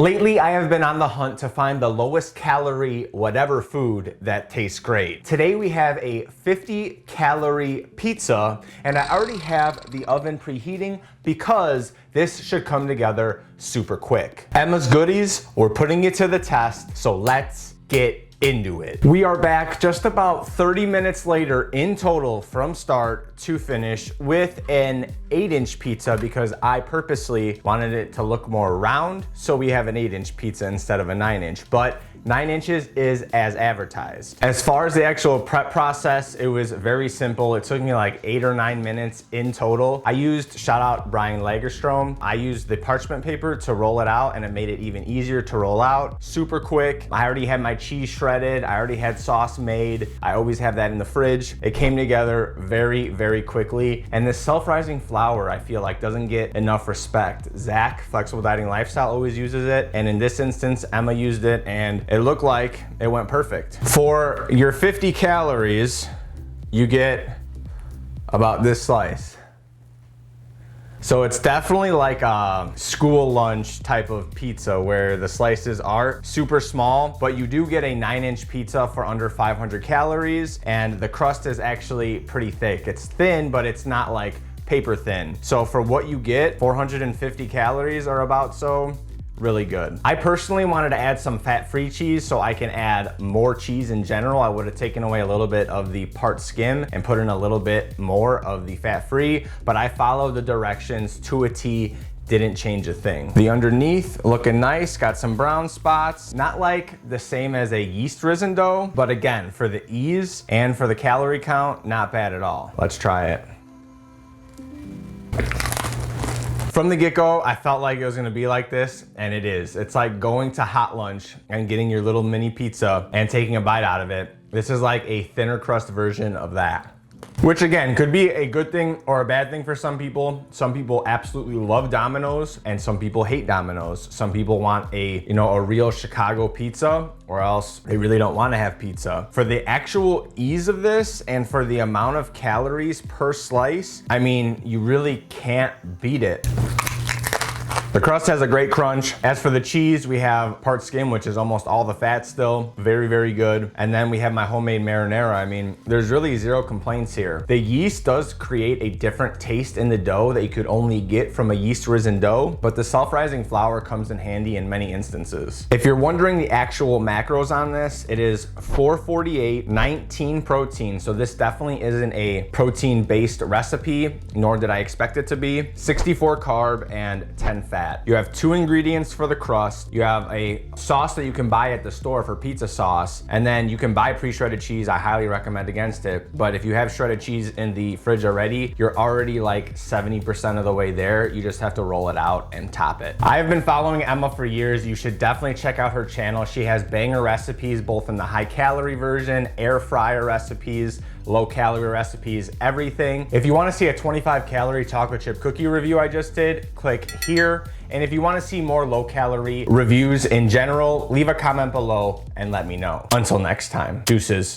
Lately, I have been on the hunt to find the lowest calorie whatever food that tastes great. Today we have a 50 calorie pizza, and I already have the oven preheating because this should come together super quick. Emma's Goodies, we're putting it to the test, so let's get into it. We are back just about 30 minutes later in total from start to finish with an 8-inch pizza because I purposely wanted it to look more round, so we have an 8-inch pizza instead of a 9-inch, but 9 inches is as advertised. As far as the actual prep process, it was very simple. It took me like 8 or 9 minutes in total. I used, shout out Brian Lagerstrom, I used the parchment paper to roll it out and it made it even easier to roll out. Super quick. I already had my cheese shredded. I already had sauce made. I always have that in the fridge. It came together very, very quickly. And this self-rising flour, I feel like doesn't get enough respect. Zach, Flexible Dieting Lifestyle, always uses it. And in this instance, Emma used it and it looked like it went perfect. For your 50 calories, you get about this slice. So it's definitely like a school lunch type of pizza where the slices are super small, but you do get a 9-inch pizza for under 500 calories, and the crust is actually pretty thick. It's thin, but it's not like paper thin. So for what you get, 450 calories or about so, really good. I personally wanted to add some fat-free cheese so I can add more cheese in general. I would have taken away a little bit of the part skim and put in a little bit more of the fat-free, but I followed the directions to a T, didn't change a thing. The underneath looking nice, got some brown spots. Not like the same as a yeast risen dough, but again, for the ease and for the calorie count, not bad at all. Let's try it. From the get-go, I felt like it was gonna be like this, and it is. It's like going to hot lunch and getting your little mini pizza and taking a bite out of it. This is like a thinner crust version of that. Which again, could be a good thing or a bad thing for some people. Some people absolutely love Domino's and some people hate Domino's. Some people want a real Chicago pizza, or else they really don't want to have pizza. For the actual ease of this and for the amount of calories per slice, I mean, you really can't beat it. The crust has a great crunch. As for the cheese, we have part skim, which is almost all the fat still. Very, very good. And then we have my homemade marinara. I mean, there's really zero complaints here. The yeast does create a different taste in the dough that you could only get from a yeast risen dough, but the self-rising flour comes in handy in many instances. If you're wondering the actual macros on this, it is 448, 19 protein. So this definitely isn't a protein-based recipe, nor did I expect it to be. 64 carb and 10 fat. You have 2 ingredients for the crust. You have a sauce that you can buy at the store for pizza sauce, and then you can buy pre-shredded cheese. I highly recommend against it, but if you have shredded cheese in the fridge already, you're already like 70% of the way there. You just have to roll it out and top it. I have been following Emma for years. You should definitely check out her channel. She has banger recipes, both in the high calorie version, air fryer recipes, low calorie recipes, everything. If you want to see a 25 calorie chocolate chip cookie review I just did, click here. And if you want to see more low calorie reviews in general, leave a comment below and let me know. Until next time, deuces.